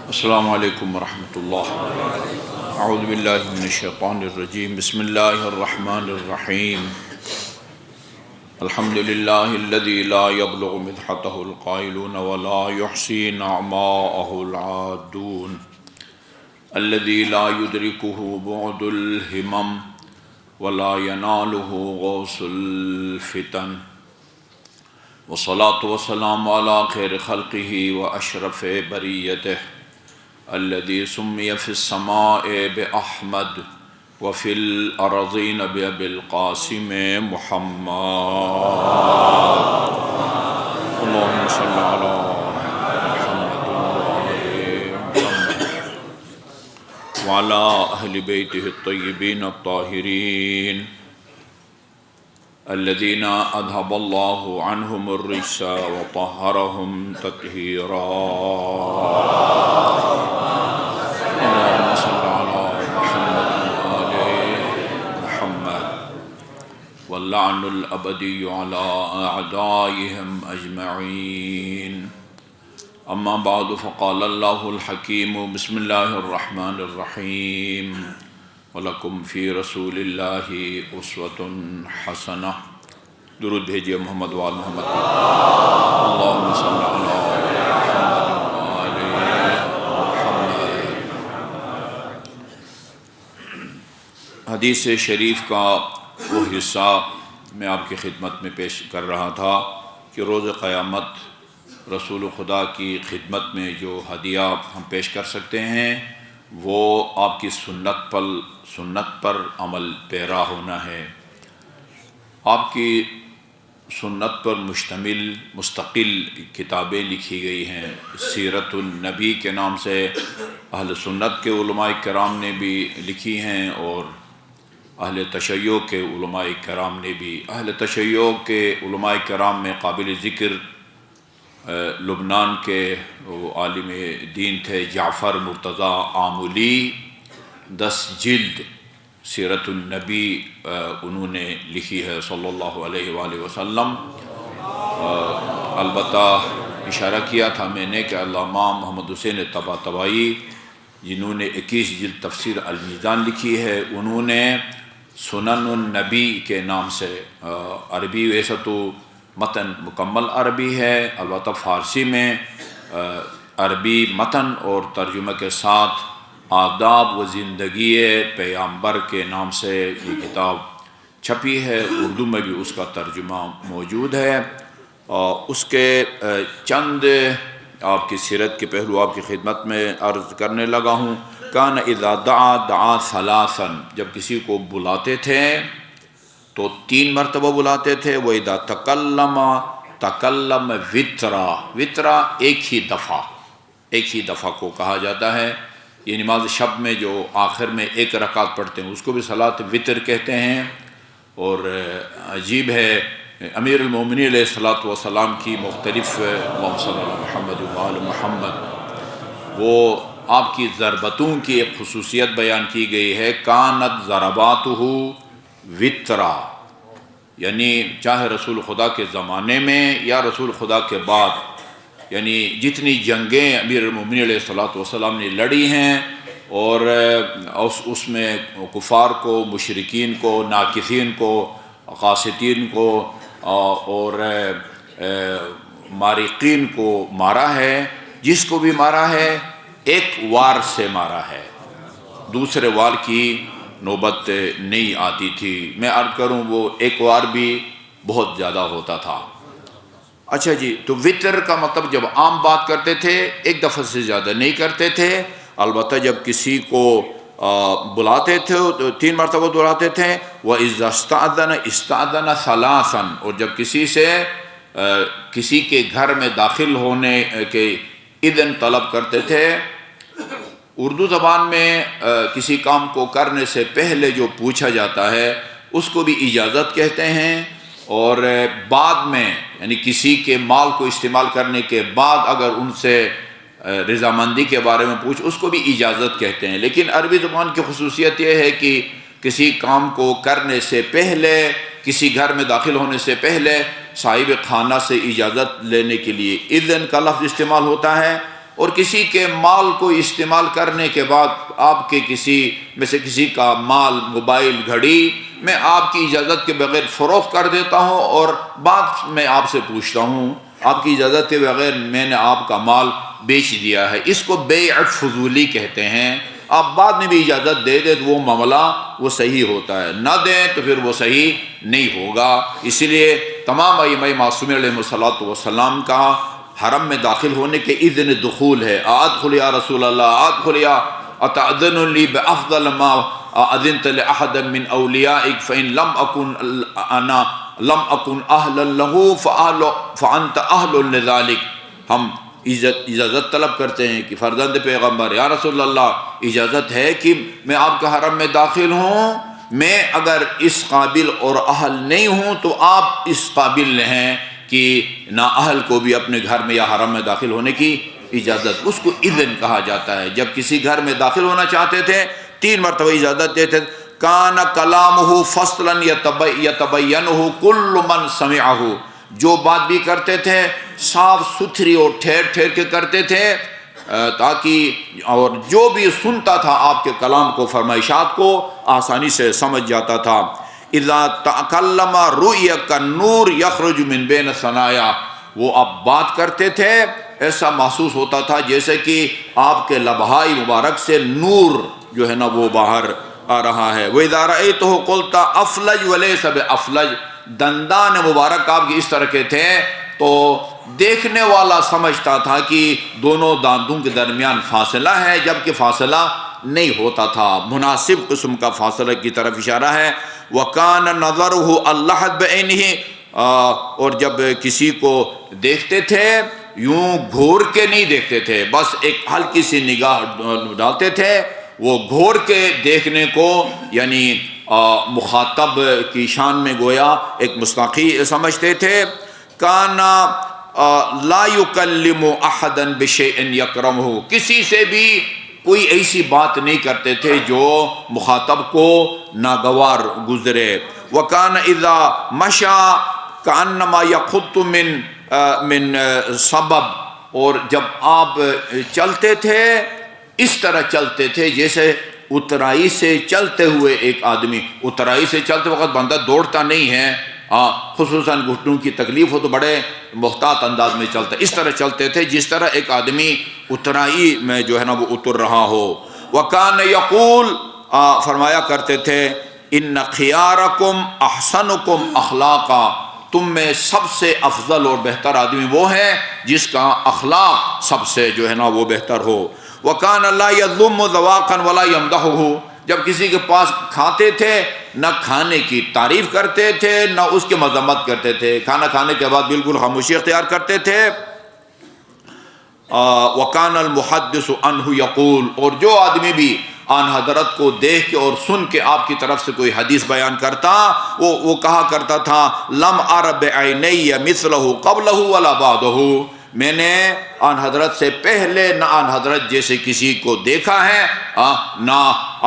السلام علیکم ورحمۃ اللہ۔ اعوذ باللہ من الشیطان الرجیم، بسم اللہ الرحمن الرحیم۔ الحمد للہ الذی لا یبلغ مدحتہ القائلون ولا یحصی نعماءہ العادون، الذی لا یدرکہ بعد الہمم ولا ینالہ غوث الفتن، والصلاة والسلام علی خیر خلقہ واشرف بریتہ الذي سمي في السماء بأحمد وفي الأرضين بأبي القاسم محمد، اللهم صل على محمد وعلى أهل بيته الطيبين الطاهرين الذين أذهب الله عنهم الرجس وطهرهم تطهيرا، اللهم صل على محمد وآل محمد، واللعن الأبدي على أعدائهم أجمعين، أما بعد، فقال الله الحكيم، بسم الله الرحمن الرحيم، وَلَكُمْ فِي رَسُولِ اللَّهِ أُسْوَةٌ حَسَنَةٌ۔ درود بھیجئے محمد وآل محمد، اللہم صلی علی محمد وآل محمد۔ حدیث شریف کا وہ حصہ میں آپ کی خدمت میں پیش کر رہا تھا کہ روز قیامت رسول خدا کی خدمت میں جو ہدیہ ہم پیش کر سکتے ہیں وہ آپ کی سنت پر عمل پیرا ہونا ہے۔ آپ کی سنت پر مستقل کتابیں لکھی گئی ہیں، سیرت النبی کے نام سے اہل سنت کے علماء کرام نے بھی لکھی ہیں، اور اہل تشیع کے علماء کرام نے بھی۔ اہل تشیع کے علماء کرام میں قابل ذکر لبنان کے وہ عالم دین تھے جعفر مرتضی آملی، 10 جلد سیرت النبی انہوں نے لکھی ہے صلی اللہ علیہ وآلہ وسلم۔ البتہ اشارہ کیا تھا میں نے کہ علامہ محمد حسین طباطبائی جنہوں نے 21 جلد تفسیر المیزان لکھی ہے، انہوں نے سنن النبی کے نام سے، عربی ویسے تو متن مکمل عربی ہے، البتہ فارسی میں عربی متن اور ترجمہ کے ساتھ آداب و زندگی پیغمبر کے نام سے یہ کتاب چھپی ہے، اردو میں بھی اس کا ترجمہ موجود ہے۔ اس کے چند آپ کی سیرت کے پہلو آپ کی خدمت میں عرض کرنے لگا ہوں۔ کان اذا دعا ثلاثا، جب کسی کو بلاتے تھے تو 3 مرتبہ بلاتے تھے۔ وَإِذَا تَكَلَّمَ وِتْرًا، ایک ہی دفعہ کو کہا جاتا ہے۔ یہ نماز شب میں جو آخر میں 1 رکعت پڑھتے ہیں اس کو بھی صلاۃ وطر کہتے ہیں۔ اور عجیب ہے امیر المومنین علیہ الصلوۃ والسلام کی مختلف، اللہم صلی علی محمد وآل محمد، وہ آپ کی ضربتوں کی ایک خصوصیت بیان کی گئی ہے، کانت ضرباتہ وطرا، یعنی چاہے رسول خدا کے زمانے میں یا رسول خدا کے بعد، یعنی جتنی جنگیں امیر المومنین علیہ السلام نے لڑی ہیں اور اس میں کفار کو، مشرکین کو، ناکثین کو، قاسطین کو اور مارقین کو مارا ہے، جس کو بھی مارا ہے ایک وار سے مارا ہے، دوسرے وار کی نوبت نہیں آتی تھی۔ میں عرض کروں وہ ایک وار بھی بہت زیادہ ہوتا تھا۔ اچھا جی، تو وطر کا مطلب جب عام بات کرتے تھے 1 دفعہ سے زیادہ نہیں کرتے تھے، البتہ جب کسی کو بلاتے تھے تو 3 مرتبہ بلاتے تھے۔ وَإِذَا اسْتَأْذَنَ ثَلَاثًا، اور جب کسی کے گھر میں داخل ہونے کے اذن طلب کرتے تھے۔ اردو زبان میں کسی کام کو کرنے سے پہلے جو پوچھا جاتا ہے اس کو بھی اجازت کہتے ہیں، اور بعد میں یعنی کسی کے مال کو استعمال کرنے کے بعد اگر ان سے رضامندی کے بارے میں پوچھ اس کو بھی اجازت کہتے ہیں۔ لیکن عربی زبان کی خصوصیت یہ ہے کہ کسی کام کو کرنے سے پہلے، کسی گھر میں داخل ہونے سے پہلے صاحب خانہ سے اجازت لینے کے لیے اذن کا لفظ استعمال ہوتا ہے، اور کسی کے مال کو استعمال کرنے کے بعد آپ کے کسی میں سے کسی کا مال، موبائل، گھڑی میں آپ کی اجازت کے بغیر فروخت کر دیتا ہوں اور بعد میں آپ سے پوچھتا ہوں، آپ کی اجازت کے بغیر میں نے آپ کا مال بیچ دیا ہے، اس کو بیع فضولی کہتے ہیں۔ آپ بعد میں بھی اجازت دے دیں تو وہ معاملہ وہ صحیح ہوتا ہے، نہ دیں تو پھر وہ صحیح نہیں ہوگا۔ اسی لیے تمام ائمہ معصومین علیہم الصلوۃ والسلام کا حرم میں داخل ہونے کے اذن دخول ہے، ادخل یا رسول اللہ، ادخل یا اتأذن لی بافضل ما اذنت لاحد من اولیائک فان لم اکن اہلا له فانت اہل لذلک۔ ہم اجازت طلب کرتے ہیں کہ فرزند پیغمبر، یا رسول اللہ اجازت ہے کہ میں آپ کے حرم میں داخل ہوں، میں اگر اس قابل اور اہل نہیں ہوں تو آپ اس قابل ہیں کہ نااہل کو بھی اپنے گھر میں یا حرم میں داخل ہونے کی اجازت، اس کو اذن کہا جاتا ہے۔ جب کسی گھر میں داخل ہونا چاہتے تھے 3 مرتبہ اجازت دیتے تھے۔ کان کلامہ فصلا یتبینہ کل من سمعہ، جو بات بھی کرتے تھے صاف ستھری اور ٹھہر ٹھہر کے کرتے تھے تاکہ اور جو بھی سنتا تھا آپ کے کلام کو، فرمائشات کو، آسانی سے سمجھ جاتا تھا۔ اذا تکلم رؤی کالنور یخرج من بین ثنایا، وہ اب بات کرتے تھے ایسا محسوس ہوتا تھا جیسے کہ آپ کے لبہائی مبارک سے نور جو ہے نا وہ باہر آ رہا ہے۔ وَإِذَا رَأَيْتُهُ قُلْتَ أَفْلَجْ وَلَيْسَ بِأَفْلَجْ، دندان مبارک آپ کے اس طرح کے تھے تو دیکھنے والا سمجھتا تھا کہ دونوں دانتوں کے درمیان فاصلہ ہے، جبکہ فاصلہ نہیں ہوتا تھا، مناسب قسم کا فاصلہ کی طرف اشارہ ہے۔ وَكَانَ نَظَرُهُ اللَّحَدْ بِعَيْنِهِ، اور جب کسی کو دیکھتے تھے یوں گھور کے نہیں دیکھتے تھے، بس ایک ہلکی سی نگاہ ڈالتے تھے، وہ گھور کے دیکھنے کو یعنی مخاطب کی شان میں گویا ایک مستحقی سمجھتے تھے۔ کانا لا یکلم احدا بشیء یکرمہ، کسی سے بھی کوئی ایسی بات نہیں کرتے تھے جو مخاطب کو ناگوار گزرے۔ وکان اذا مشى کانما یخط من سبب، اور جب آپ چلتے تھے اس طرح چلتے تھے جیسے اترائی سے چلتے ہوئے ایک آدمی، اترائی سے چلتے وقت بندہ دوڑتا نہیں ہے، خصوصاً گھٹنوں کی تکلیف ہو تو بڑے محتاط انداز میں چلتا، اس طرح چلتے تھے جس طرح ایک آدمی اترائی میں جو ہے نا وہ اتر رہا ہو۔ وَكَانَ يَقُولُ، فرمایا کرتے تھے، إِنَّ خِيَارَكُمْ أَحْسَنُكُمْ أَخْلَاقًا، تم میں سب سے افضل اور بہتر آدمی وہ ہے جس کا اخلاق سب سے جو ہے نا وہ بہتر ہو۔ وَكَانَ لَا يَذُمُّ ذَوَاقًا وَلَا يَمْدَحُهُ، جب کسی کے پاس کھاتے تھے نہ کھانے کی تعریف کرتے تھے نہ اس کی مذمت کرتے تھے، کھانا کھانے کے بعد بالکل خاموشی اختیار کرتے تھے۔ وَكَانَ الْمُحَدِّثُ عَنْهُ يَقُولُ، اور جو آدمی بھی آن حضرت کو دیکھ کے اور سن کے آپ کی طرف سے کوئی حدیث بیان کرتا وہ کہا کرتا تھا، لَمْ أَرَ بِعَيْنَيَّ مِثْلَهُ قَبْلَهُ وَلَا بَعْدَهُ، میں نے آن حضرت سے پہلے نہ آن حضرت جیسے کسی کو دیکھا ہے نہ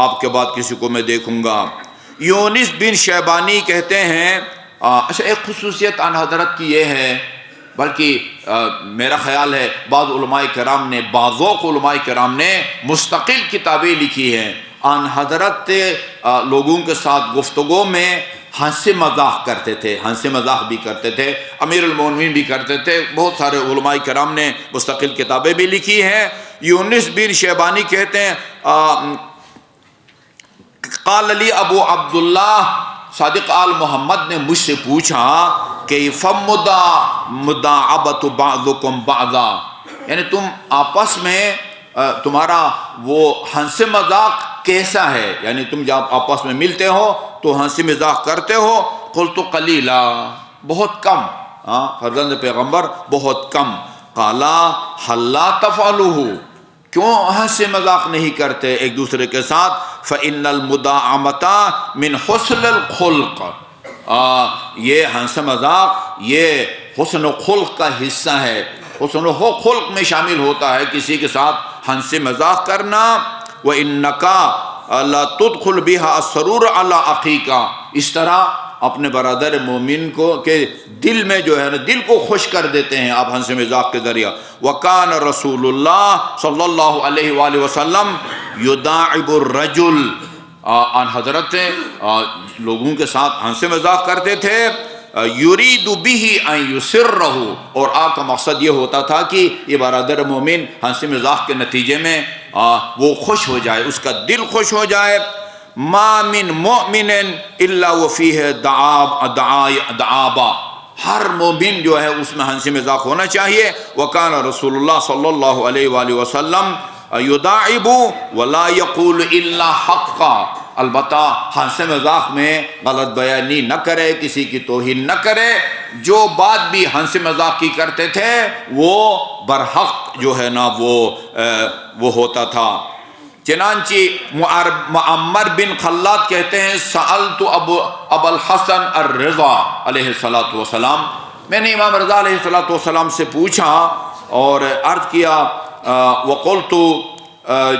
آپ کے بعد کسی کو میں دیکھوں گا۔ یونس بن شیبانی کہتے ہیں، اچھا ایک خصوصیت آن حضرت کی یہ ہے، بلکہ میرا خیال ہے بعض علماء کرام نے، بعض علماء کرام نے مستقل کتابیں لکھی ہیں۔ آن حضرت لوگوں کے ساتھ گفتگو میں ہنسی مذاق کرتے تھے، ہنسی مذاق بھی کرتے تھے، امیر المومنین بھی کرتے تھے، بہت سارے علماء کرام نے مستقل کتابیں بھی لکھی ہیں۔ یونس بن شیبانی کہتے ہیں، قال علی ابو عبداللہ، صادق آل محمد نے مجھ سے پوچھا کہ فمداعبۃ بعضکم بعضا، یعنی تم آپس میں تمہارا وہ ہنسی مذاق کیسا ہے، یعنی تم جب آپس میں ملتے ہو تو ہنسی مذاق کرتے ہو؟ قلت قلیلا، بہت کم، فرزند پیغمبر بہت کم۔ قالا حل لا تفعلوہ، کیوں ہنسی مذاق نہیں کرتے ایک دوسرے کے ساتھ؟ فإن المداعمۃ من حسن الخلق، یہ ہنسی مذاق یہ حسن و خلق کا حصہ ہے، حسن و خلق میں شامل ہوتا ہے کسی کے ساتھ ہنسی مذاق کرنا۔ وَإِنَّكَ لَا تُدْخُلْ بِهَا السَّرُورَ عَلَىٰ أَخِيكَ، اس طرح اپنے برادر مومن کو کے دل میں جو ہے نا دل کو خوش کر دیتے ہیں آپ ہنسی مذاق کے ذریعہ. وکان رسول اللہ صلی اللہ علیہ وآلہ وسلم یداعب الرجل، ان حضرت لوگوں کے ساتھ ہنسی مذاق کرتے تھے. یرید بہ ان یسرہ، اور آپ کا مقصد یہ ہوتا تھا کہ یہ برادر مومن ہنسی مذاق کے نتیجے میں وہ خوش ہو جائے، اس کا دل خوش ہو جائے. ما من مؤمن الا وفیہ دعابہ، ہر مومن جو ہے اس میں ہنسی مذاق ہونا چاہیے. وکان رسول اللہ صلی اللہ علیہ وآلہ وسلم یداعب ولا یقول الا حقا، البتہ ہنسی مذاق میں غلط بیانی نہ کرے، کسی کی توہین نہ کرے. جو بات بھی ہنسی مذاق کی کرتے تھے وہ برحق جو ہے نا وہ ہوتا تھا. چنانچہ معمر بن خلاد کہتے ہیں سألت ابو الحسن الرضا علیہ الصلاۃ والسلام، میں نے امام رضا علیہ الصلاۃ والسلام سے پوچھا اور عرض کیا وقلت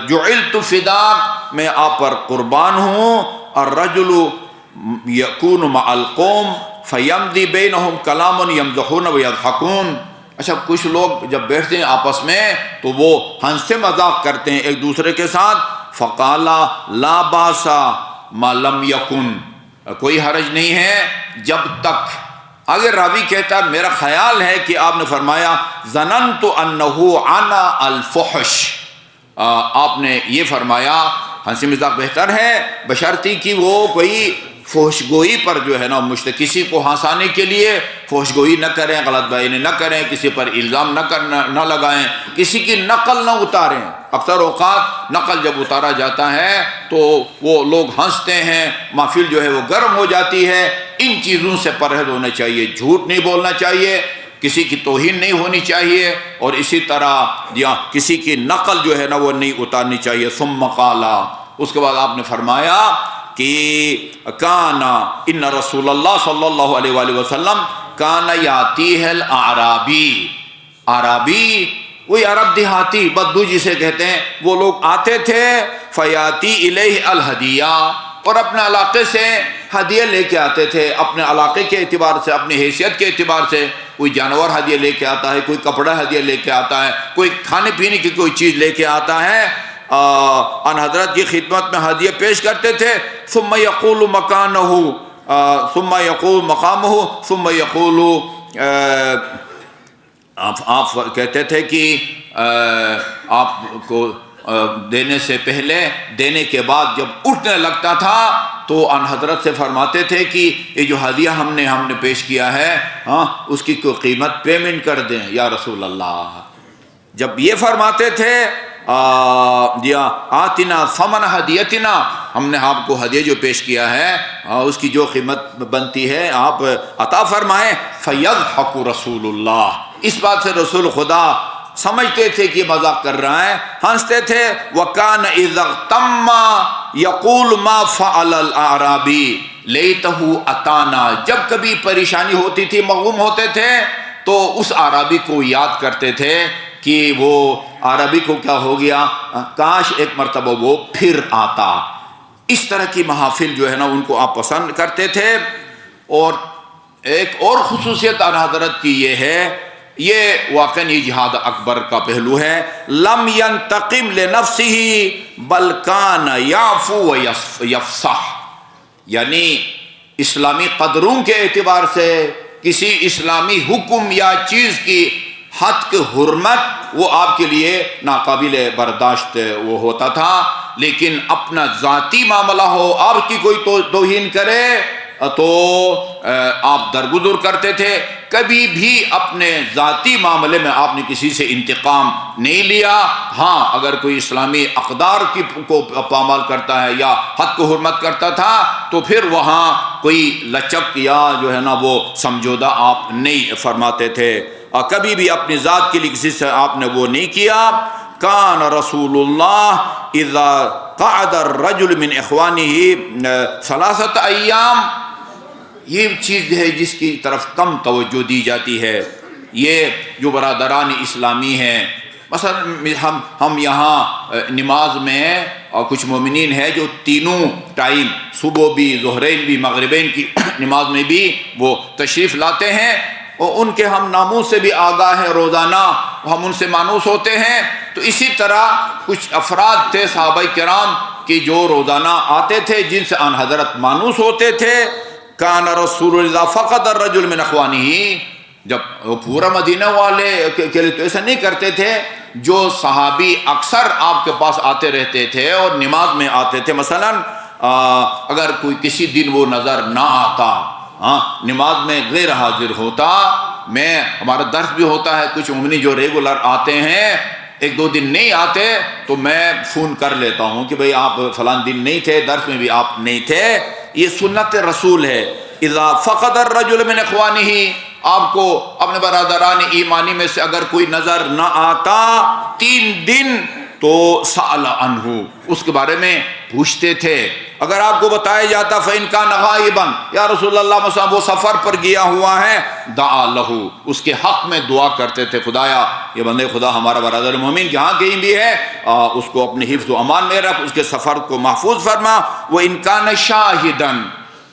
جعلت فداک، میں آپ پر قربان ہوں. الرجل یکون مع القوم فیمضی بینہم کلام یمزحون ویضحکون. اچھا، کچھ لوگ جب بیٹھتے ہیں آپس میں تو وہ ہنس مذاق کرتے ہیں ایک دوسرے کے ساتھ. فقالا لا باس ما لم یکن، کوئی حرج نہیں ہے جب تک. اگر راوی کہتا ہے میرا خیال ہے کہ آپ نے فرمایا ظننت انہ عنا الفحش، آپ نے یہ فرمایا ہنسی مذاق بہتر ہے بشرطی کہ وہ کوئی فحش گوئی پر جو ہے نا کسی کو ہنسانے کے لیے فحش گوئی نہ کریں، غلط بیانی نہ کریں، کسی پر الزام نہ لگائیں، کسی کی نقل نہ اتاریں. اکثر اوقات نقل جب اتارا جاتا ہے تو وہ لوگ ہنستے ہیں، محفل جو ہے وہ گرم ہو جاتی ہے. ان چیزوں سے پرہیز ہونا چاہیے، جھوٹ نہیں بولنا چاہیے، کسی کی توہین نہیں ہونی چاہیے، اور اسی طرح کسی کی نقل جو ہے نا وہ نہیں اتارنی چاہیے. ثم قالا، اس کے بعد آپ نے فرمایا کہ کانا ان رسول اللہ صلی اللہ علیہ وآلہ وسلم کانا یاتیہ الاعرابی، عربی وہی عرب دیہاتی بدو جسے کہتے ہیں، وہ لوگ آتے تھے. فیاتی الیہ الہدیہ، اور اپنے علاقے سے ہدیہ لے کے آتے تھے، اپنے علاقے کے اعتبار سے، اپنی حیثیت کے اعتبار سے. کوئی جانور ہدیہ لے کے آتا ہے، کوئی کپڑا ہدیہ لے کے آتا ہے، کوئی کھانے پینے کی کوئی چیز لے کے آتا ہے. ان حضرت کی خدمت میں ہدیہ پیش کرتے تھے. ثم یقول مکانہ، ثم یقول مقامہ، ثم یقول، آپ کہتے تھے کہ آپ کو دینے سے پہلے، دینے کے بعد جب اٹھنے لگتا تھا تو ان حضرت سے فرماتے تھے کہ یہ جو ہدیہ ہم نے پیش کیا ہے اس کی کوئی قیمت پیمنٹ کر دیں یا رسول اللہ. جب یہ فرماتے تھے آتنا ثمن ہدیتنا، ہم نے آپ کو ہدیہ جو پیش کیا ہے اس کی جو قیمت بنتی ہے آپ عطا فرمائیں. فیضحک رسول اللہ، اس بات سے رسول خدا سمجھتے تھے کہ مذاق کر رہا ہے، ہنستے تھے. وَكَانَ إِذَا اغْتَمَّ يَقُولُ مَا فَعَلَ الْأَعْرَابِي لَيْتَهُ أَتَانَا، جب کبھی پریشانی ہوتی تھی، مغموم ہوتے تھے تو اس عربی کو یاد کرتے تھے کہ وہ عربی کو کیا ہو گیا، کاش ایک مرتبہ وہ پھر آتا. اس طرح کی محافل جو ہے نا ان کو آپ پسند کرتے تھے. اور ایک اور خصوصیت ان حضرت کی یہ ہے، یہ واقعی جہاد اکبر کا پہلو ہے. لم ينتقم لنفسه بل كان يعفو ويفصح، یعنی اسلامی قدروں کے اعتبار سے کسی اسلامی حکم یا چیز کی حد کی حرمت وہ آپ کے لیے ناقابل برداشت وہ ہوتا تھا. لیکن اپنا ذاتی معاملہ ہو، آپ کی کوئی توہین کرے تو آپ درگزر کرتے تھے. کبھی بھی اپنے ذاتی معاملے میں آپ نے کسی سے انتقام نہیں لیا. ہاں، اگر کوئی اسلامی اقدار کو پامال کرتا ہے یا حد کو حرمت کرتا تھا تو پھر وہاں کوئی لچک یا جو ہے نا وہ سمجھوتا آپ نہیں فرماتے تھے. کبھی بھی اپنی ذات کے لیے کسی سے آپ نے وہ نہیں کیا. کان رسول اللہ اذا قعد الرجل من اخوانه ثلاثه ایام، یہ چیز ہے جس کی طرف کم توجہ دی جاتی ہے. یہ جو برادران اسلامی ہیں مثلا ہم یہاں نماز میں کچھ مومنین ہیں جو تینوں ٹائم صبح بھی، ظہرین بھی، مغربین کی نماز میں بھی وہ تشریف لاتے ہیں، اور ان کے ہم ناموس سے بھی آگاہ ہیں، روزانہ ہم ان سے مانوس ہوتے ہیں۔ تو اسی طرح کچھ افراد تھے صحابہ کرام کہ جو روزانہ آتے تھے، جن سے آن حضرت مانوس ہوتے تھے۔ کان رسول اللہ فقط الرجل من اخوانہ، جب پورا مدینہ والے کے لیے تو ایسا نہیں کرتے تھے، جو صحابی اکثر آپ کے پاس آتے رہتے تھے اور نماز میں آتے تھے، مثلا اگر کوئی کسی دن وہ نظر نہ آتا، نماز میں غیر حاضر ہوتا، ہمارا درس بھی ہوتا ہے، کچھ مومنین جو ریگولر آتے ہیں، ایک دو دن نہیں آتے تو میں فون کر لیتا ہوں کہ بھئی آپ فلان دن نہیں تھے، درس میں بھی آپ نہیں تھے۔ یہ سنت رسول ہے۔ اذا فقد الرجل من اخوانہ، آپ کو اپنے برادران ایمانی میں سے اگر کوئی نظر نہ آتا 3 دن تو سأل عنہ، اس کے بارے میں پوچھتے تھے۔ اگر آپ کو بتایا جاتا فإن كان غائبا، یا رسول اللہ مثلا وہ سفر پر گیا ہوا ہے، دعا لہ، اس کے حق میں دعا کرتے تھے، خدایا یہ بندے خدا ہمارا برادر مومن جہاں کہیں بھی ہے اس کو اپنے حفظ و امان میں رکھ، اس کے سفر کو محفوظ فرما۔ وإن كان شاہدا،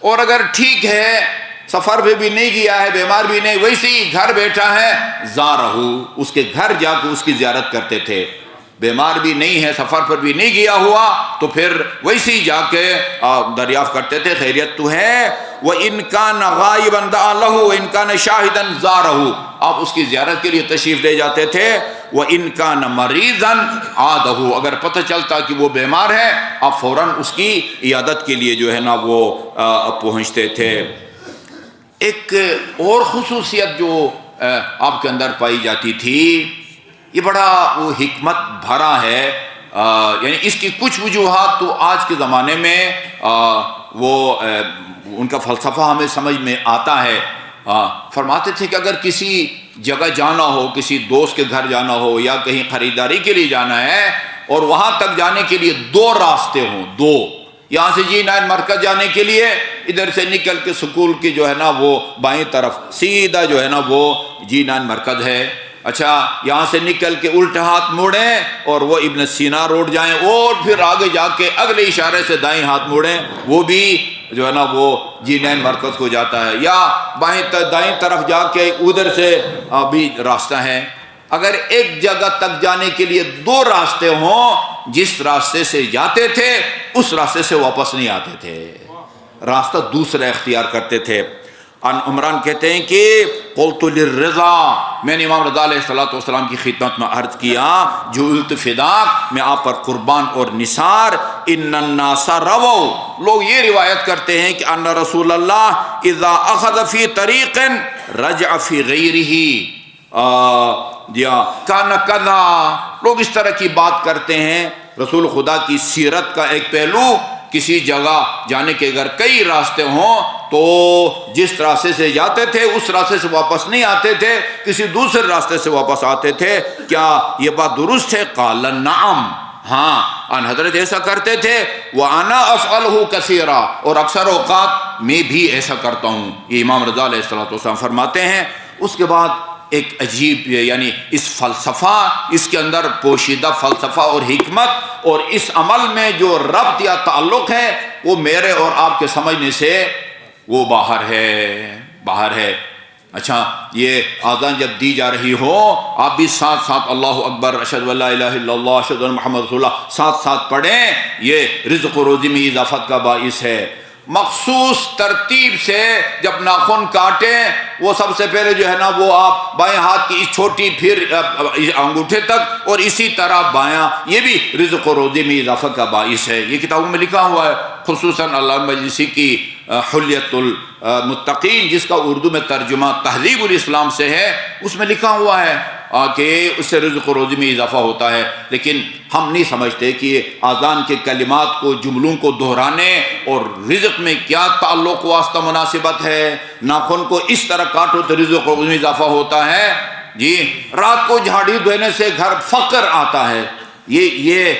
اور اگر ٹھیک ہے سفر پہ بھی نہیں گیا ہے، بیمار بھی نہیں، ویسے ہی گھر بیٹھا ہے، زارہ، اس کے گھر جا کے اس کی زیارت کرتے تھے۔ بیمار بھی نہیں ہے، سفر پر بھی نہیں گیا ہوا، تو پھر ویسے ہی جا کے دریافت کرتے تھے خیریت تو ہے۔ وَإِن كَانَ غَائِبًا دَعَا لَهُ وَإِن كَانَ شَاهِدًا زَارَهُ، آپ اس کی زیارت کے لیے تشریف لے جاتے تھے۔ وَإِن كَانَ مَرِيضًا عَادَهُ، اگر پتہ چلتا کہ وہ بیمار ہے، آپ فوراً اس کی عیادت کے لیے جو ہے نا وہ پہنچتے تھے۔ ایک اور خصوصیت جو آپ کے اندر پائی جاتی تھی، یہ بڑا وہ حکمت بھرا ہے، یعنی اس کی کچھ وجوہات تو آج کے زمانے میں وہ ان کا فلسفہ ہمیں سمجھ میں آتا ہے۔ فرماتے تھے کہ اگر کسی جگہ جانا ہو، کسی دوست کے گھر جانا ہو یا کہیں خریداری کے لیے جانا ہے، اور وہاں تک جانے کے لیے 2 راستے ہوں، 2، یہاں سے G9 مرکز جانے کے لیے ادھر سے نکل کے سکول کی جو ہے نا وہ بائیں طرف سیدھا جو ہے نا وہ G9 مرکز ہے۔ اچھا، یہاں سے نکل کے الٹا ہاتھ موڑیں اور وہ ابن سینا روڈ جائیں، اور پھر آگے جا کے اگلے اشارے سے دائیں ہاتھ موڑیں، وہ بھی جو ہے نا وہ G9 مرکز کو جاتا ہے، یا دائیں طرف جا کے ادھر سے بھی راستہ ہے۔ اگر ایک جگہ تک جانے کے لیے 2 راستے ہوں، جس راستے سے جاتے تھے اس راستے سے واپس نہیں آتے تھے، راستہ دوسرا اختیار کرتے تھے۔ ان عمران کہتے ہیں کہ قلت للرضا، میں نے امام رضا علیہ السلام کی خدمت میں عرض کیا، جو التفداق، میں آپ پر قربان اور نثار، ان الناس رووا، لوگ یہ روایت کرتے ہیں کہ ان رسول اللہ اذا اخذ فی طریق رجع فی غیرہ، کان کذا، لوگ اس طرح کی بات کرتے ہیں۔ رسول خدا کی سیرت کا ایک پہلو، کسی جگہ جانے کے اگر کئی راستے ہوں تو جس راستے سے جاتے تھے اس راستے سے واپس نہیں آتے تھے، کسی دوسرے راستے سے واپس آتے تھے۔ کیا یہ بات درست ہے؟ قال نعم، ہاں، ان حضرت ایسا کرتے تھے۔ وانا افعلہ کثیرا، اور اکثر اوقات میں بھی ایسا کرتا ہوں، یہ امام رضا علیہ السلام فرماتے ہیں۔ اس کے بعد ایک عجیب، یعنی اس فلسفہ، اس کے اندر پوشیدہ فلسفہ اور حکمت، اور اس عمل میں جو ربط یا تعلق ہے وہ میرے اور آپ کے سمجھنے سے وہ باہر ہے۔ اچھا، یہ آذان جب دی جا رہی ہو، آپ بھی ساتھ ساتھ اللہ اکبر، اشہد ان لا الہ الا اللہ، اشہد ان محمد رسول اللہ ساتھ ساتھ پڑھیں، یہ رزق و روزی میں اضافت کا باعث ہے۔ مخصوص ترتیب سے جب ناخن کاٹیں، وہ سب سے پہلے جو ہے نا وہ آپ بائیں ہاتھ کی اس چھوٹی، پھر انگوٹھے تک، اور اسی طرح بایاں، یہ بھی رزق و روزی میں اضافہ کا باعث ہے۔ یہ کتابوں میں لکھا ہوا ہے، خصوصاً علامہ مجلسی کی حلیت المتقین، جس کا اردو میں ترجمہ تہذیب الاسلام سے ہے، اس میں لکھا ہوا ہے کہ اس سے رزق و روزی میں اضافہ ہوتا ہے۔ لیکن ہم نہیں سمجھتے کہ اذان کے کلمات کو، جملوں کو دہرانے اور رزق میں کیا تعلق واسطہ مناسبت ہے۔ ناخن کو اس طرح کاٹو تو رزق و روزی میں اضافہ ہوتا ہے، جی، رات کو جھاڑی دھونے سے گھر فقر آتا ہے، یہ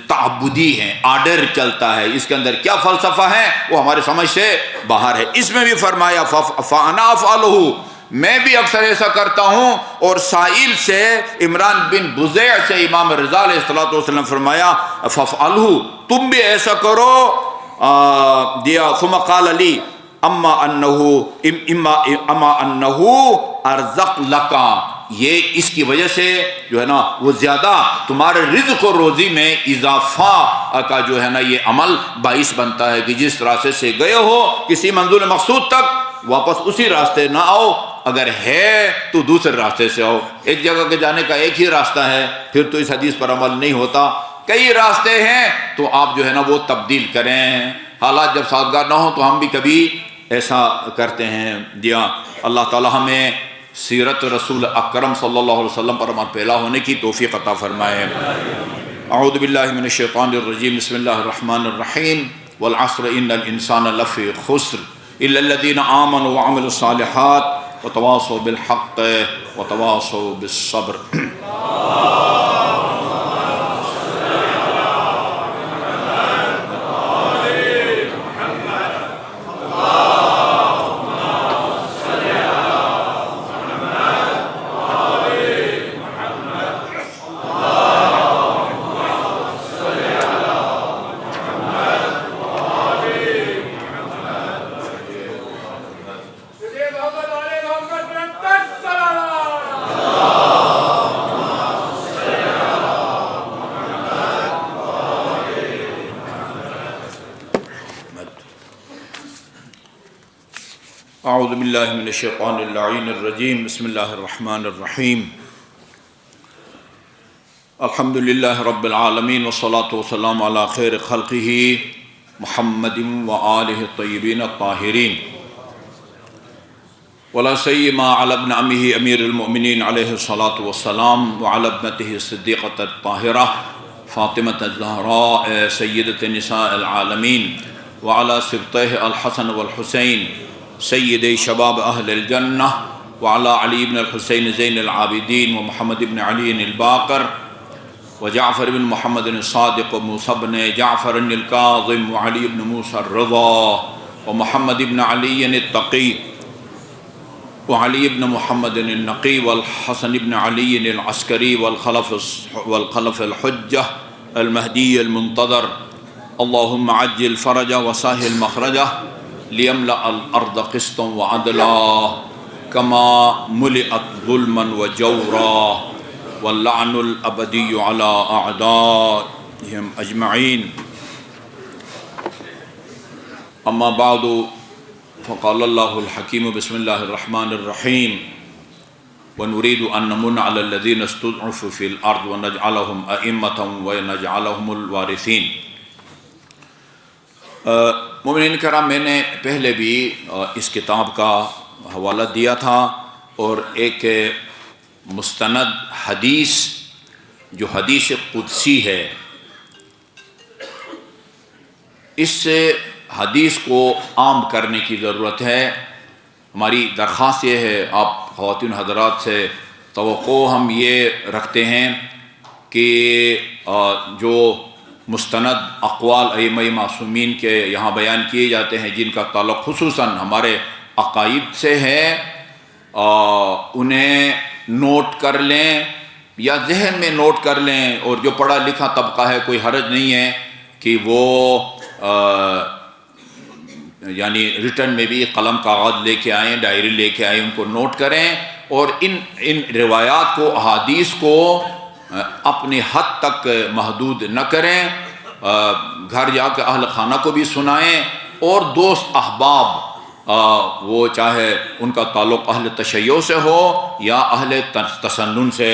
تعبدی ہے، آرڈر چلتا ہے، اس کے اندر کیا فلسفہ ہے وہ ہمارے سمجھ سے باہر ہے۔ اس میں بھی فرمایا فانا افعلہ، میں بھی اکثر ایسا کرتا ہوں۔ اور سائل سے عمران بن بزیع سے امام رضا علیہ الصلوۃ والسلام فرمایا فافعلہ، تم بھی ایسا کرو۔ دیا ثم قال لی اما انہ ارزق لکا، یہ اس کی وجہ سے جو ہے نا وہ زیادہ تمہارے رزق و روزی میں اضافہ کا جو ہے نا یہ عمل باعث بنتا ہے کہ جس راستے سے گئے ہو کسی منزل مقصود تک واپس اسی راستے نہ آؤ، اگر ہے تو دوسرے راستے سے آؤ۔ ایک جگہ کے جانے کا ایک ہی راستہ ہے، پھر تو اس حدیث پر عمل نہیں ہوتا۔ کئی راستے ہیں تو آپ جو ہے نا وہ تبدیل کریں۔ حالات جب سازگار نہ ہوں تو ہم بھی کبھی ایسا کرتے ہیں۔ دیا اللہ تعالی ہمیں سیرت رسول اکرم صلی اللہ علیہ وسلم پر عمل پیلا ہونے کی توفیق عطا فرمائے۔ اعوذ باللہ من الشیطان الرجیم، بسم اللہ الرحمن الرحیم، والعصر ان الانسان لفی خسر الا الذین آمنوا وعملوا الصالحات وتواصوا بالحق وتواصوا بالصبر۔ اعوذ باللہ من الشیطان اللعین الرجیم، بسم اللہ الرحمن الرحیم، الحمد للہ رب العالمین والصلاة والسلام علی خیر خلقہ محمد وآلہ الطیبین الطاہرین، ولا سیما علی ابن عمہ امیر المؤمنین علیہ الصلاة والسلام، وعلی ابنتہ الصدیقۃ الطاہرہ فاطمۃ الزہراء سیدۃ نساء العالمین، وعلی سبطیہ الحسن والحسین سید شباب اہل الجنہ، وعلی علی بن الحسین زین العابدین ومحمد بن علی الباقر وجعفر بن محمد الصادق وموسى بن جعفر الكاظم وعلی بن موسى الرضا ومحمد بن علی التقی وعلی بن محمد النقی والحسن بن علی العسکری والخلف الحجہ المہدی المنتظر، اللہم عجل فرجہ وسہل مخرجہ لیملأ الارض قسطا وعدلا کما ملئت ظلما وجورا واللعن الابدی علی اعدائهم اجمعین۔ اما بعد فقال اللہ الحکیم بسم اللہ الرحمن الرحیم، ونريد ان نمن على الذين استضعفوا في الارض ونجعلهم ائمة ونجعلهم الوارثین۔ مومنین کرام، میں نے پہلے بھی اس کتاب کا حوالہ دیا تھا، اور ایک مستند حدیث جو حدیث قدسی ہے، اس حدیث کو عام کرنے کی ضرورت ہے۔ ہماری درخواست یہ ہے، آپ خواتین حضرات سے توقع ہم یہ رکھتے ہیں کہ جو مستند اقوال ائمہ معصومین کے یہاں بیان کیے جاتے ہیں، جن کا تعلق خصوصاً ہمارے عقائد سے ہے، انہیں نوٹ کر لیں یا ذہن میں نوٹ کر لیں، اور جو پڑھا لکھا طبقہ ہے کوئی حرج نہیں ہے کہ وہ یعنی ریٹن میں بھی قلم کاغذ لے کے آئیں، ڈائری لے کے آئیں، ان کو نوٹ کریں، اور ان روایات کو، احادیث کو اپنے حد تک محدود نہ کریں، گھر جا کے اہل خانہ کو بھی سنائیں، اور دوست احباب وہ چاہے ان کا تعلق اہل تشیع سے ہو یا اہل تسنن سے،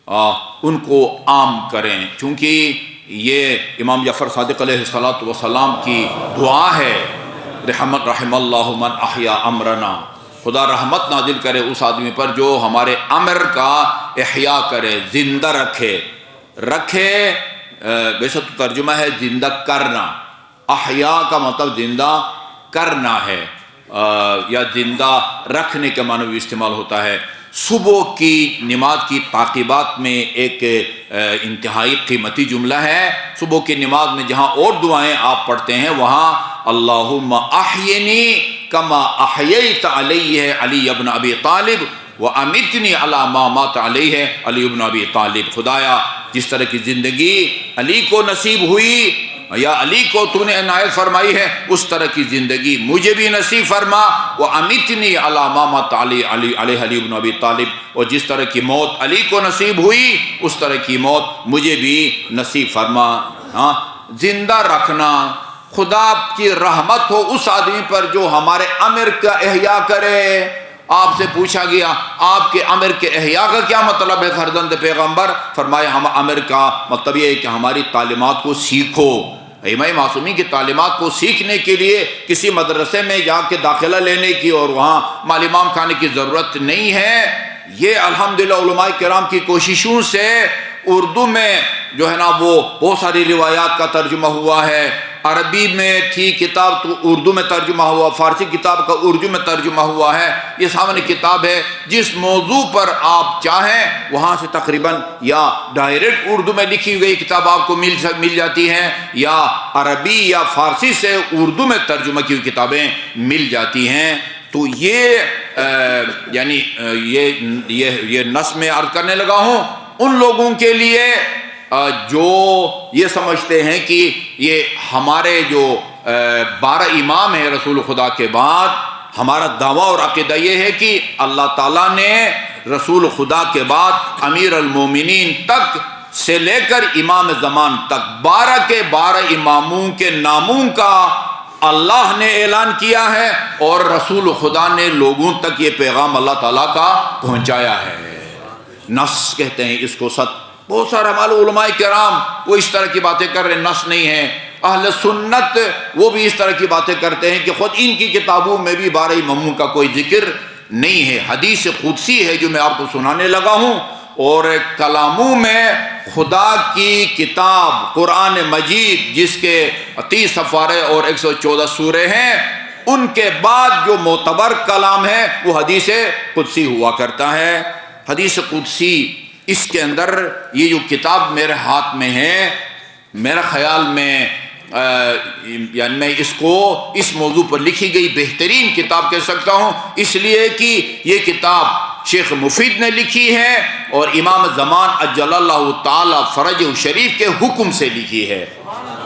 ان کو عام کریں، چونکہ یہ امام جعفر صادق علیہ السلام کی دعا ہے، رحم اللہ من احیا امرنا، خدا رحمت نازل کرے اس آدمی پر جو ہمارے امر کا احیاء کرے، زندہ رکھے، ویسے تو ترجمہ ہے زندہ کرنا، احیاء کا مطلب زندہ کرنا ہے، یا زندہ رکھنے کے معنی بھی استعمال ہوتا ہے۔ صبح کی نماز کی تعقیبات میں ایک انتہائی قیمتی جملہ ہے۔ صبح کی نماز میں جہاں اور دعائیں آپ پڑھتے ہیں، وہاں اللہم احینی کما احییت علیہ علی ابن ابی طالب وامتنی علی ما مات علیہ علی ابن ابی طالب۔ خدایا جس طرح کی زندگی علی کو نصیب ہوئی یا علی کو تو نے عنایت فرمائی ہے، اس طرح کی زندگی مجھے بھی نصیب فرما، وامتنی علی ما مات علیہ علی ابن ابی طالب، اور جس طرح کی موت علی کو نصیب ہوئی اس طرح کی موت مجھے بھی نصیب فرما۔ ہاں، زندہ رکھنا، خدا کی رحمت ہو اس آدمی پر جو ہمارے امر کا احیاء کرے۔ آپ سے پوچھا گیا آپ کے امر کے احیاء کا کیا مطلب ہے فرزند پیغمبر؟ فرمایا ہم امر کا مطلب یہ ہے کہ ہماری تعلیمات کو سیکھو۔ ائمہ معصومین کی تعلیمات کو سیکھنے کے لیے کسی مدرسے میں جا کے داخلہ لینے کی اور وہاں مالامام کھانے کی ضرورت نہیں ہے۔ یہ الحمدللہ علماء کرام کی کوششوں سے اردو میں جو ہے نا وہ بہت ساری روایات کا ترجمہ ہوا ہے، عربی میں تھی کتاب تو اردو میں ترجمہ ہوا، فارسی کتاب کا اردو میں ترجمہ ہوا ہے۔ یہ سامنے کتاب ہے، جس موضوع پر آپ چاہیں وہاں سے تقریباً یا ڈائریکٹ اردو میں لکھی گئی کتاب آپ کو مل جاتی ہیں، یا عربی یا فارسی سے اردو میں ترجمہ کی ہوئی کتابیں مل جاتی ہیں۔ تو یہ یعنی یہ نص میں عرض کرنے لگا ہوں ان لوگوں کے لیے جو یہ سمجھتے ہیں کہ یہ ہمارے جو 12 امام ہیں رسول خدا کے بعد، ہمارا دعویٰ اور عقیدہ یہ ہے کہ اللہ تعالیٰ نے رسول خدا کے بعد امیر المومنین تک سے لے کر امام زمان تک 12 کے 12 اماموں کے ناموں کا اللہ نے اعلان کیا ہے، اور رسول خدا نے لوگوں تک یہ پیغام اللہ تعالیٰ کا پہنچایا ہے۔ نص کہتے ہیں اس کو۔ بہت سارے ہمارے علماء کرام وہ اس طرح کی باتیں کر رہے ہیں، نص نہیں ہے۔ اہل سنت وہ بھی اس طرح کی باتیں کرتے ہیں کہ خود ان کی کتابوں میں بھی 12 اماموں کا کوئی ذکر نہیں ہے۔ حدیث قدسی ہے جو میں آپ کو سنانے لگا ہوں، اور کلاموں میں خدا کی کتاب قرآن مجید جس کے 30 سپارے اور 114 سورے ہیں، ان کے بعد جو معتبر کلام ہے وہ حدیث قدسی ہوا کرتا ہے۔ حدیث قدسی اس کے اندر یہ جو کتاب میرے ہاتھ میں ہے، میرا خیال میں یعنی میں اس کو اس موضوع پر لکھی گئی بہترین کتاب کہہ سکتا ہوں، اس لیے کہ یہ کتاب شیخ مفید نے لکھی ہے اور امام زمان اجل اللہ تعالی فرجہ شریف کے حکم سے لکھی ہے۔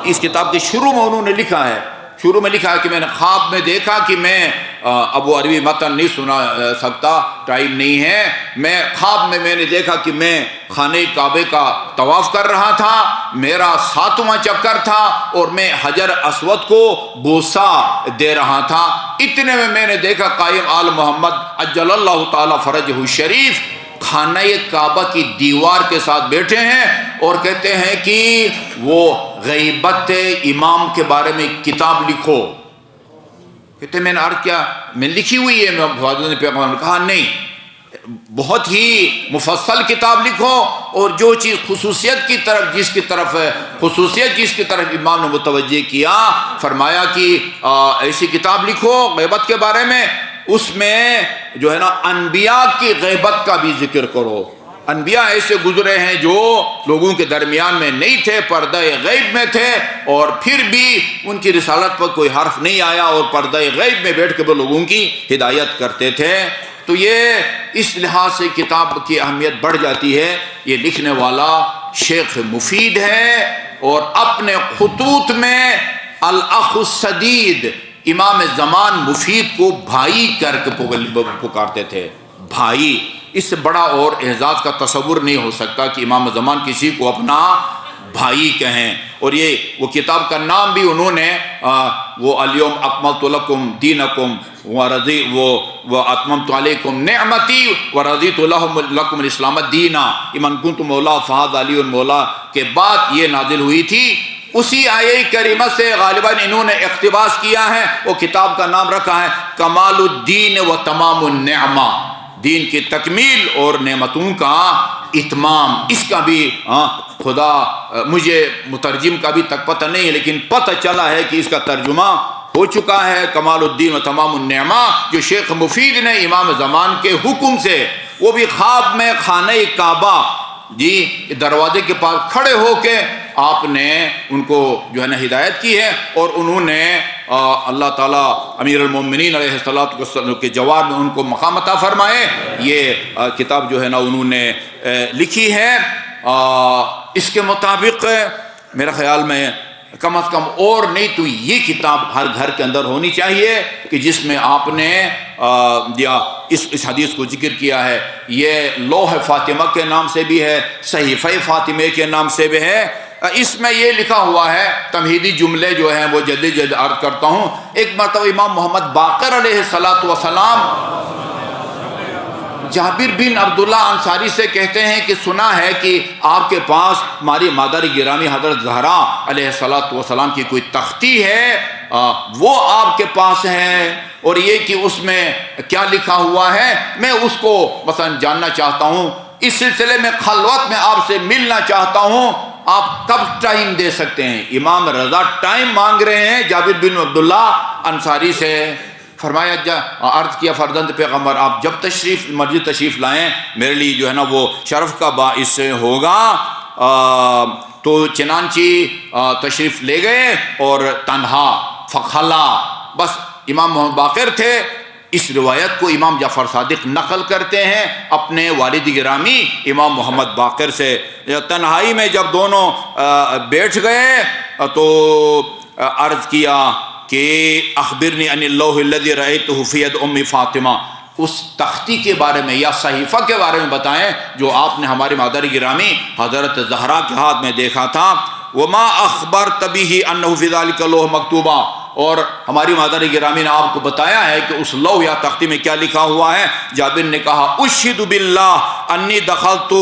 اس کتاب کے شروع میں انہوں نے لکھا ہے کہ میں نے خواب میں دیکھا کہ میں اب وہ عربی متن نہیں سنا سکتا، ٹائم نہیں ہے، میں خواب میں نے دیکھا کہ میں خانہ کعبے کا طواف کر رہا تھا، میرا 7واں چکر تھا اور میں حجر اسود کو بوسہ دے رہا تھا۔ اتنے میں نے دیکھا قائم آل محمد اجل اللہ تعالی فرجہ شریف خانہ کعبہ کی دیوار کے ساتھ بیٹھے ہیں اور کہتے ہیں کہ وہ غیبت امام کے بارے میں کتاب لکھو۔ کہتے ہیں میں نے عرض کیا میں لکھی ہوئی ہے؟ حضرت نے پیغمبر نے کہا نہیں، بہت ہی مفصل کتاب لکھو، اور جو چیز خصوصیت جس کی طرف امام نے متوجہ کیا، فرمایا کہ ایسی کتاب لکھو غیبت کے بارے میں، اس میں جو ہے نا انبیاء کی غیبت کا بھی ذکر کرو۔ انبیاء ایسے گزرے ہیں جو لوگوں کے درمیان میں نہیں تھے، پردہ غیب میں تھے، اور پھر بھی ان کی رسالت پر کوئی حرف نہیں آیا، اور پردہ غیب میں بیٹھ کے وہ لوگوں کی ہدایت کرتے تھے۔ تو یہ اس لحاظ سے کتاب کی اہمیت بڑھ جاتی ہے۔ یہ لکھنے والا شیخ مفید ہے، اور اپنے خطوط میں الاخ الصدید امام زمان مفید کو بھائی کر کے پکارتے تھے۔ بھائی، اس سے بڑا اور اعزاز کا تصور نہیں ہو سکتا کہ امام زمان کسی کو اپنا بھائی کہیں۔ اور یہ وہ کتاب کا نام بھی انہوں نے وہ الیوم اکملت لکم دینکم واتممت علیکم نعمتی ورضیت لکم الاسلام دینا ان کنتم مولا فہذا علی مولا کے بعد یہ نازل ہوئی تھی۔ اسی آیہ کریمہ سے غالباً انہوں نے اقتباس کیا ہے، وہ کتاب کا نام رکھا ہے کمال الدین و تمام النعمہ، دین کی تکمیل اور نعمتوں کا اتمام۔ اس کا بھی خدا مجھے مترجم کا بھی تک پتہ نہیں ہے، لیکن پتہ چلا ہے کہ اس کا ترجمہ ہو چکا ہے کمال الدین و تمام النعمہ، جو شیخ مفید نے امام زمان کے حکم سے، وہ بھی خواب میں خانہ کعبہ دروازے کے پاس کھڑے ہو کے آپ نے ان کو جو ہے نا ہدایت کی ہے، اور انہوں نے اللہ تعالیٰ امیر المومنین علیہ السلام کے جواب میں ان کو مقام عطا فرمائے۔ یہ کتاب جو ہے نا انہوں نے لکھی ہے۔ اس کے مطابق میرا خیال میں کم از کم اور نہیں تو یہ کتاب ہر گھر کے اندر ہونی چاہیے کہ جس میں آپ نے اس حدیث کو ذکر کیا ہے۔ یہ لوح فاطمہ کے نام سے بھی ہے، صحیفہ فاطمہ کے نام سے بھی ہے۔ اس میں یہ لکھا ہوا ہے، تمہیدی جملے جو ہیں وہ جلدی جلد عرض کرتا ہوں۔ ایک مرتبہ امام محمد باقر علیہ السلام جابر بن عبداللہ انصاری سے کہتے ہیں کہ سنا ہے کہ آپ کے پاس ہماری مادر گرامی حضرت زہرا علیہ السلام کی کوئی تختی ہے، وہ آپ کے پاس ہے، اور یہ کہ اس میں کیا لکھا ہوا ہے میں اس کو مثلا جاننا چاہتا ہوں، اس سلسلے میں خلوت میں آپ سے ملنا چاہتا ہوں، آپ کب ٹائم دے سکتے ہیں؟ امام رضا ٹائم مانگ رہے ہیں جابر بن عبداللہ انصاری سے۔ فرمایا عرض کیا فرزند پیغمبر آپ جب مرضی تشریف لائیں، میرے لیے جو ہے نا وہ شرف کا باعث ہوگا۔ تو چنانچہ تشریف لے گئے اور تنہا فخلا، بس امام محمد باقر تھے۔ اس روایت کو امام جعفر صادق نقل کرتے ہیں اپنے والد گرامی امام محمد باقر سے۔ تنہائی میں جب دونوں بیٹھ گئے تو عرض کیا کہ اخبرنی عن اللوح الذی رأیتہ فی ید ام فاطمہ، اس تختی کے بارے میں یا صحیفہ کے بارے میں بتائیں جو آپ نے ہماری مادر گرامی حضرت زہرا کے ہاتھ میں دیکھا تھا۔ وما اخبرت بہ انہ فی ذلک اللوح مکتوبہ، اور ہماری مادر گرامی نے آپ کو بتایا ہے کہ اس لوح یا تختی میں کیا لکھا ہوا ہے؟ جابر نے کہا اشہد باللہ انی دخلت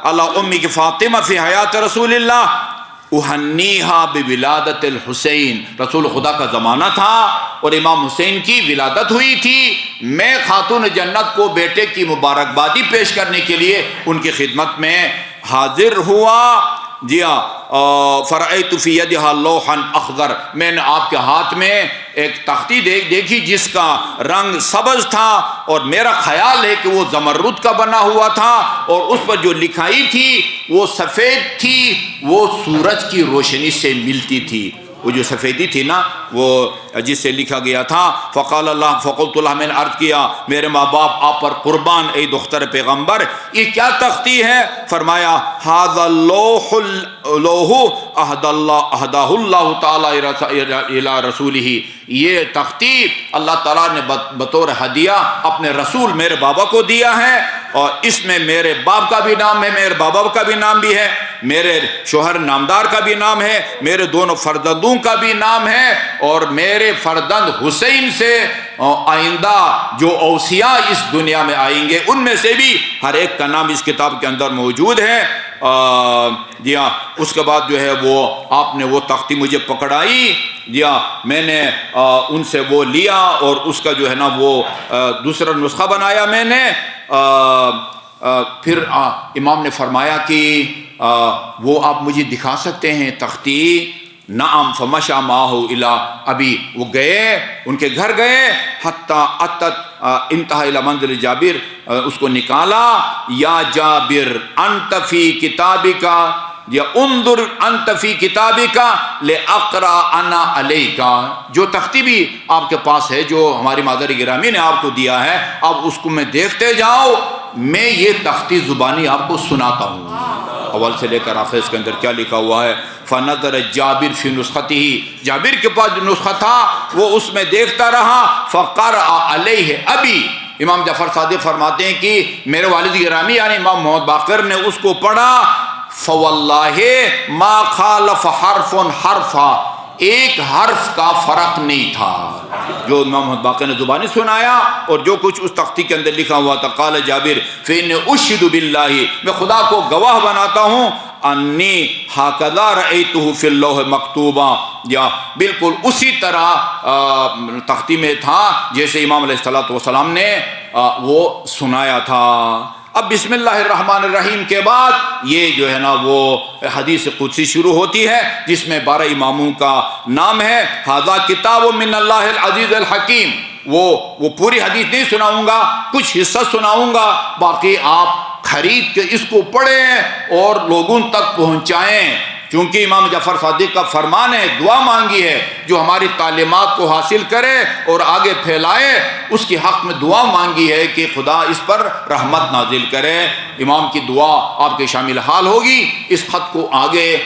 علی امی فاطمہ فی حیات رسول اللہ اہنیہا بولادت الحسین، رسول خدا کا زمانہ تھا اور امام حسین کی ولادت ہوئی تھی، میں خاتون جنت کو بیٹے کی مبارکبادی پیش کرنے کے لیے ان کی خدمت میں حاضر ہوا۔ جی ہاں، فرأیت فی یدہا لوحا اخضر، میں نے آپ کے ہاتھ میں ایک تختی دیکھی جس کا رنگ سبز تھا، اور میرا خیال ہے کہ وہ زمرد کا بنا ہوا تھا، اور اس پر جو لکھائی تھی وہ سفید تھی، وہ سورج کی روشنی سے ملتی تھی، وہ جو سفیدی تھی نا وہ جس سے لکھا گیا تھا۔ فقلت اللہ، میں نے عرض کیا میرے ماں باپ آپ پر قربان اے دختر پیغمبر، یہ کیا تختی ہے؟ فرمایا ھذا لوح اہداہ اللہ تعالی الی رسولہ، یہ تختی اللہ تعالیٰ نے بطور ہدیہ اپنے رسول میرے بابا کو دیا ہے، اور اس میں میرے باپ کا بھی نام ہے، میرے بابا کا بھی نام بھی ہے، میرے شوہر نامدار کا بھی نام ہے، میرے دونوں فرزندوں کا بھی نام ہے، اور میرے فرزند حسین سے آئندہ جو اوصیاء اس دنیا میں آئیں گے ان میں سے بھی ہر ایک کا نام اس کتاب کے اندر موجود ہے۔ جی ہاں، اس کے بعد جو ہے وہ آپ نے وہ تختی مجھے پکڑائی، جی ہاں میں نے ان سے وہ لیا اور اس کا جو ہے نا وہ دوسرا نسخہ بنایا میں نے۔ پھر امام نے فرمایا کہ وہ آپ مجھے دکھا سکتے ہیں تختی؟ نعم، فمشى معه الى ابی، وہ گئے ان کے گھر گئے، حتی اتت انتہا الى منزل جابر، اس کو نکالا، یا جابر انت فی کتابک یا انظر انت فی کتابک لاقرا انا علیک، جو تختی بھی آپ کے پاس ہے جو ہماری مادر گرامی نے آپ کو دیا ہے، آپ اس کو میں دیکھتے جاؤ، میں یہ تختی زبانی آپ کو سناتا ہوں۔ اول سے لے کر آخر اس کے اندر کیا لکھا ہوا ہے؟ فنظر جابر فی نسختہ، جابر کے پاس جو نسخہ تھا وہ اس میں دیکھتا رہا، فقرأ علیہ ابی، امام جعفر صادق فرماتے ہیں کہ میرے والد گرامی یعنی امام محمد باقر نے اس کو پڑھا، فواللہ ما خالف حرف حرفا، ایک حرف کا فرق نہیں تھا جو امام محمد باقر نے زبانی سنایا اور جو کچھ اس تختی کے اندر لکھا ہوا تھا۔ قال جابر فإني أشهد باللہ، میں خدا کو گواہ بناتا ہوں، انی ہکذا رأیتہ فی اللوح مکتوبہ، یا بالکل اسی طرح تختی میں تھا جیسے امام علیہ السلام نے وہ سنایا تھا۔ اب بسم اللہ الرحمن الرحیم کے بعد یہ جو ہے نا وہ حدیث قدسی شروع ہوتی ہے جس میں 12 اماموں کا نام ہے۔ ھذا کتاب من اللہ العزیز الحکیم، وہ پوری حدیث نہیں سناؤں گا، کچھ حصہ سناؤں گا، باقی آپ خرید کے اس کو پڑھیں اور لوگوں تک پہنچائیں، چونکہ امام جعفر صادق کا فرمان ہے، دعا مانگی ہے، جو ہماری تعلیمات کو حاصل کرے اور آگے پھیلائے، اس کے حق میں دعا مانگی ہے کہ خدا اس پر رحمت نازل کرے۔ امام کی دعا آپ کے شامل حال ہوگی، اس خط کو آگے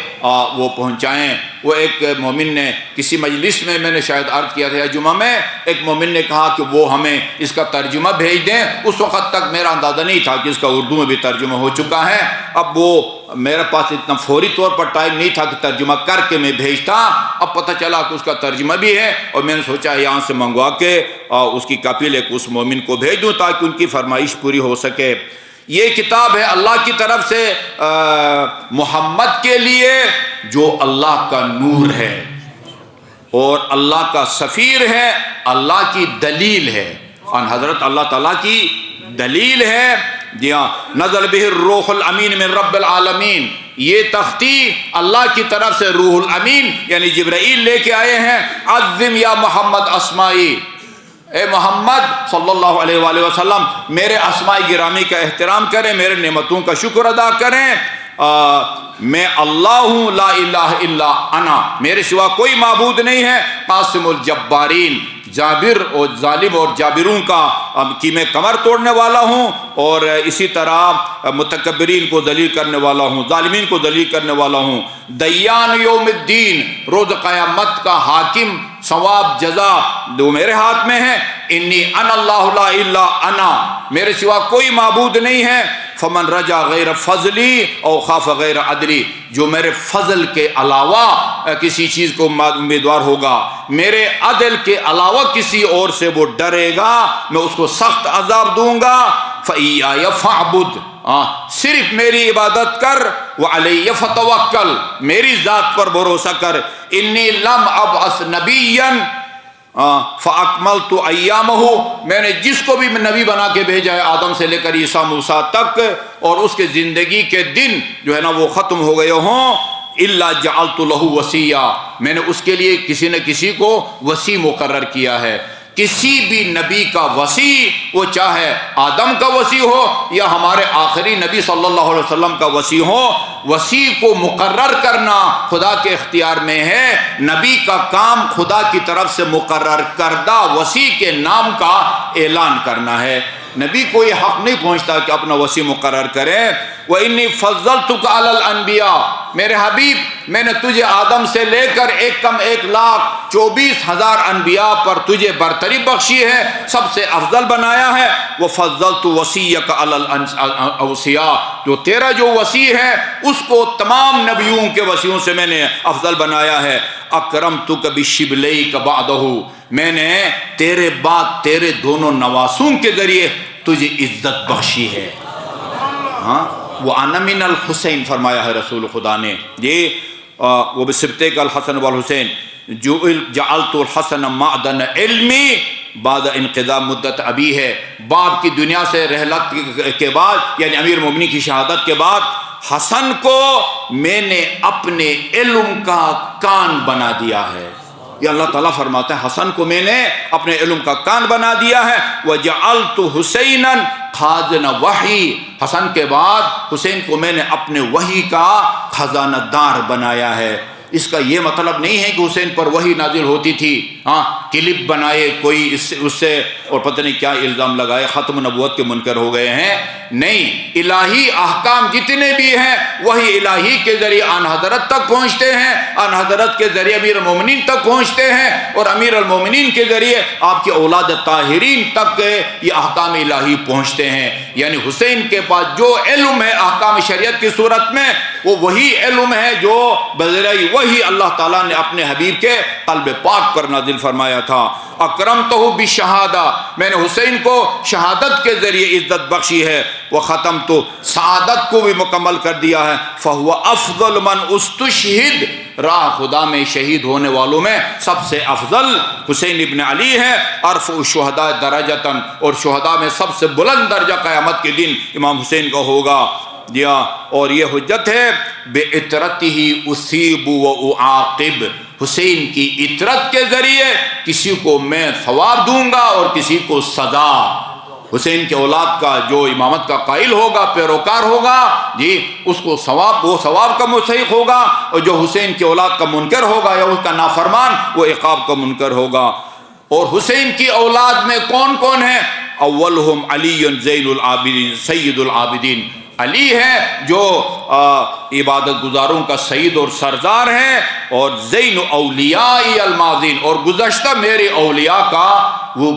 وہ پہنچائیں۔ وہ ایک مومن نے کسی مجلس میں نے شاید عرض کیا تھا جمعہ میں، ایک مومن نے کہا کہ وہ ہمیں اس کا ترجمہ بھیج دیں۔ اس وقت تک میرا اندازہ نہیں تھا کہ اس کا اردو میں بھی ترجمہ ہو چکا ہے۔ اب وہ میرے پاس اتنا فوری طور پر ٹائم نہیں تھا کہ ترجمہ کر کے میں بھیجتا، اب پتہ چلا کہ اس کا ترجمہ بھی ہے، اور میں نے سوچا یہاں سے منگوا کے اس کی کاپی لے کے اس مومن کو بھیج دوں تاکہ ان کی فرمائش پوری ہو سکے۔ یہ کتاب ہے اللہ کی طرف سے محمد کے لیے، جو اللہ کا نور ہے اور اللہ کا سفیر ہے، اللہ کی دلیل ہے، ان حضرت اللہ تعالیٰ کی دلیل ہے۔ جی ہاں، نزل بہ الروح الامین من رب العالمین، یہ تختی اللہ کی طرف سے روح الامین یعنی جبرائیل لے کے آئے ہیں۔ عظم یا محمد اسمائی، اے محمد صلی اللہ علیہ وآلہ وسلم میرے اسماء گرامی کا احترام کریں، میرے نعمتوں کا شکر ادا کریں۔ میں اللہ ہوں، لا الہ الا انا، میرے سوا کوئی معبود نہیں ہے۔ قاسم الجبارین، جابر اور ظالم اور جابروں کی میں کمر توڑنے والا ہوں، اور اسی طرح متکبرین کو ذلیل کرنے والا ہوں، ظالمین کو ذلیل کرنے والا ہوں۔ دیان یوم الدین، روز قیامت کا حاکم، ثواب جزا جو میرے ہاتھ میں ہے۔ انی انا اللہ لا الا انا، میرے سوا کوئی معبود نہیں ہے۔ فمن رجا غیر فضلی او خاف غیر عدلی، جو میرے فضل کے علاوہ کسی چیز کو امیدوار ہوگا، میرے عدل کے علاوہ کسی اور سے وہ ڈرے گا، میں اس کو سخت عذاب دوں گا۔ فَإِيَّايَ فَاعْبُدْ، صرف میری عبادت کر، وَعَلَيَّ فَتَوَكَّلْ، میری ذات پر بھروسہ کر۔ انی لم ابعث نبیا فَأَكْمَلْتُ أَيَّامَهُ، میں نے جس کو بھی نبی بنا کے بھیجا ہے آدم سے لے کر عیسیٰ موسیٰ تک، اور اس کے زندگی کے دن جو ہے نا وہ ختم ہو گئے ہوں، إِلَّا جَعَلْتُ لَهُ وَصِيًّا، میں نے اس کے لیے کسی نہ کسی کو وصی مقرر کیا ہے۔ کسی بھی نبی کا وصی، وہ چاہے آدم کا وصی ہو یا ہمارے آخری نبی صلی اللہ علیہ وسلم کا وصی ہو، وصی کو مقرر کرنا خدا کے اختیار میں ہے۔ نبی کا کام خدا کی طرف سے مقرر کردہ وصی کے نام کا اعلان کرنا ہے۔ نبی کو یہ حق نہیں پہنچتا کہ اپنا وصی مقرر کرے۔ وَإِنِّي فَضَّلْتُكَ عَلَى الْأَنْبِيَاءِ، میرے حبیب میں نے تجھے آدم سے لے کر 1,24,000 انبیاء پر تجھے برتری بخشی ہے، سب سے افضل بنایا ہے۔ وَفَضَّلْتُ وَصِيَّكَ عَلَى الْأَوْصِيَاءِ، جو تیرا جو وصی ہے اس کو تمام نبیوں کے وصیوں سے میں نے افضل بنایا ہے۔ أَكْرَمْتُكَ بِالشِّبْلَيْكَ بَعْدَهُ، میں نے تیرے بعد تیرے دونوں نواسوں کے ذریعے تجھے عزت بخشی ہے۔ ہاں، وَأَنَا مِنَ الْحُسَيْن فرمایا ہے رسول خدا نے، یہ وہ بسبتے کا الحسن والحسین، جعلت الحسن معدن علمی بعد انقضاء مدت ابی ہے۔ باپ کی دنیا سے رحلت کے بعد، یعنی امیر مومنین کی شہادت کے بعد، حسن کو میں نے اپنے علم کا کان بنا دیا ہے۔ یہ اللہ تعالیٰ فرماتا ہے حسن کو میں نے اپنے علم کا کان بنا دیا ہے۔ وَجَعَلْتُ حُسَيْنًا خازن وحی، حسن کے بعد حسین کو میں نے اپنے وحی کا خزانہ دار بنایا ہے۔ اس کا یہ مطلب نہیں ہے کہ حسین پر وحی نازل ہوتی تھی، ہاں کلپ بنائے کوئی اس سے اور پتہ نہیں کیا الزام لگائے ختم نبوت کے منکر ہو گئے ہیں۔ نہیں، الہی احکام جتنے بھی ہیں وہی الہی کے ذریعے آن حضرت تک پہنچتے ہیں، آن حضرت کے ذریعے امیر المومنین تک پہنچتے ہیں، اور امیر المومنین کے ذریعے آپ کے اولاد طاہرین تک یہ احکام الہی پہنچتے ہیں۔ یعنی حسین کے پاس جو علم ہے احکام شریعت کی صورت میں، وہ وہی علم ہے جو بذریعہ وہی اللہ تعالیٰ نے اپنے حبیب کے قلب پاک پر نازل فرمایا تھا۔ اکرمتہ بشہادہ، میں نے حسین کو شہادت کے ذریعے عزت بخشی ہے۔ وختمت، سعادت کو بھی مکمل کر دیا ہے۔ فہو افضل من استشہد، راہ خدا میں شہید ہونے والوں میں سب سے افضل حسین ابن علی ہے۔ ارفع الشہداء درجۃ، اور شہداء میں سب سے بلند درجہ قیامت کے دن امام حسین کا ہوگا۔ دیا، اور یہ حجت ہے بِعِطْرَتِهِ أُصِيبُ وَأُعَاقِبُ، حسین کی عطرت کے ذریعے کسی کو میں ثواب دوں گا اور کسی کو سزا۔ حسین کی اولاد کا جو امامت کا قائل ہوگا، پیروکار ہوگا جی، اس کو وہ ثواب کا مستحق ہوگا، اور جو حسین کی اولاد کا منکر ہوگا یا اس کا نافرمان وہ عقاب کا منکر ہوگا۔ اور حسین کی اولاد میں کون کون ہے؟ اولہم علی زین العابدین سید العابدین، علی ہے جو عبادت گزاروں کا سید اور سردار ہے، اور زین اولیاء الماضین، اور گزشتہ میرے اولیاء کا وہ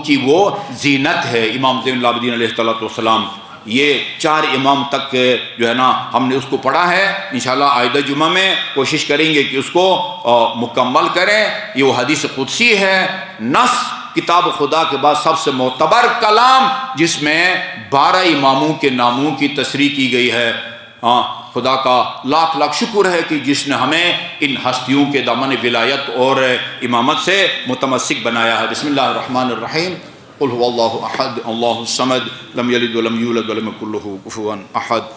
زینت ہے، امام زین العابدین علیہ السلام۔ یہ 4 امام تک جو ہے نا ہم نے اس کو پڑھا ہے، انشاءاللہ آئندہ جمعہ میں کوشش کریں گے کہ اس کو مکمل کریں۔ یہ وہ حدیث قدسی ہے، نص کتاب خدا کے بعد سب سے معتبر کلام، جس میں 12 اماموں کے ناموں کی تصریح کی گئی ہے۔ خدا کا لاکھ لاکھ شکر ہے کہ جس نے ہمیں ان ہستیوں کے دامن ولایت اور امامت سے متمسک بنایا ہے۔ بسم اللہ الرحمن الرحیم، قل هو اللہ احد اللہ الصمد لم یلد ولم یولد ولم یکن له کفوا احد۔